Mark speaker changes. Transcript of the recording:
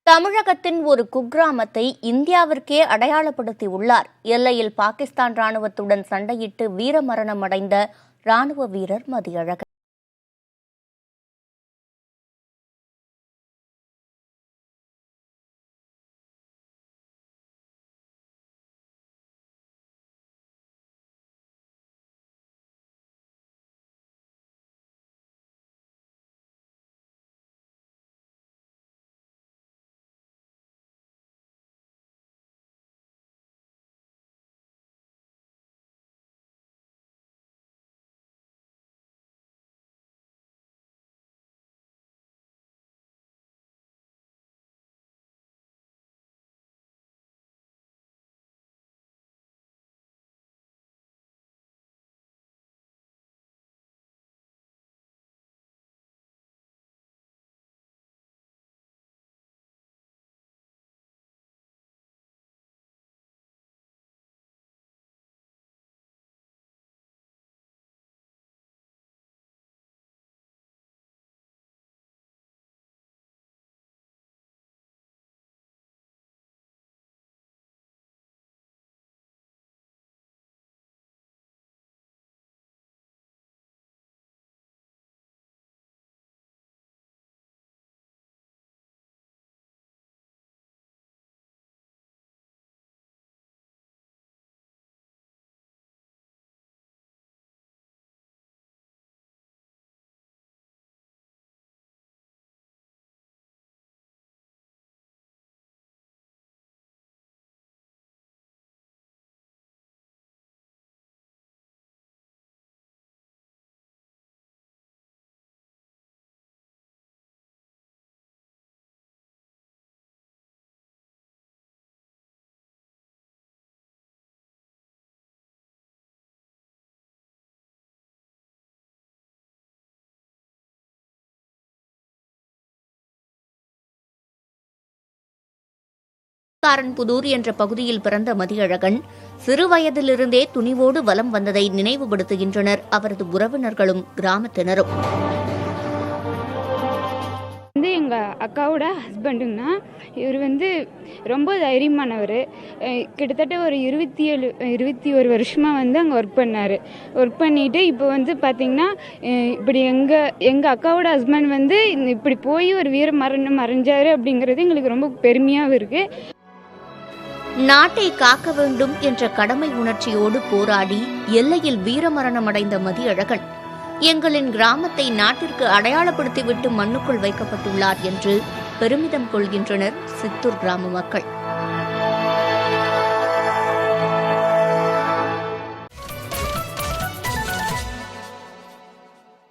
Speaker 1: தமிழகத்தின் ஒரு குக்கிராமத்தை இந்தியாவிற்கே அடையாளப்படுத்தியுள்ளார். எல்லையில் பாகிஸ்தான் ராணுவத்துடன் சண்டையிட்டு வீரமரணம் அடைந்த ராணுவ வீரர் மதியழகன். காரன்புதூர் என்ற பகுதியில் பிறந்த மதியழகன் சிறு வயதிலிருந்தே துணிவோடு வலம் வந்ததை நினைவுபடுத்துகின்றனர் அவரது உறவினர்களும் கிராமத்தினரும்.
Speaker 2: எங்க அக்காவோட ஹஸ்பண்டுங்கன்னா இவர் ரொம்ப தைரியமானவர். கிட்டத்தட்ட ஒரு 21 வருஷமா அங்கே ஒர்க் பண்ணார். ஒர்க் பண்ணிட்டு இப்போ பார்த்தீங்கன்னா இப்படி எங்கள் அக்காவோட ஹஸ்பண்ட் இப்படி போய் ஒரு வீர மரணம் அடைஞ்சாரு அப்படிங்கிறது எங்களுக்கு ரொம்ப பெருமையாகவும் இருக்குது.
Speaker 1: நாட்டை காக்க வேண்டும் என்ற கடமை உணர்ச்சியோடு போராடி எல்லையில் வீரமரணம் அடைந்த மதியழகன் எங்களின் கிராமத்தை நாட்டிற்கு அடையாளப்படுத்திவிட்டு மண்ணுக்குள் வைக்கப்பட்டுள்ளார் என்று பெருமிதம் கொள்கின்றனர் சித்தூர் கிராம மக்கள்.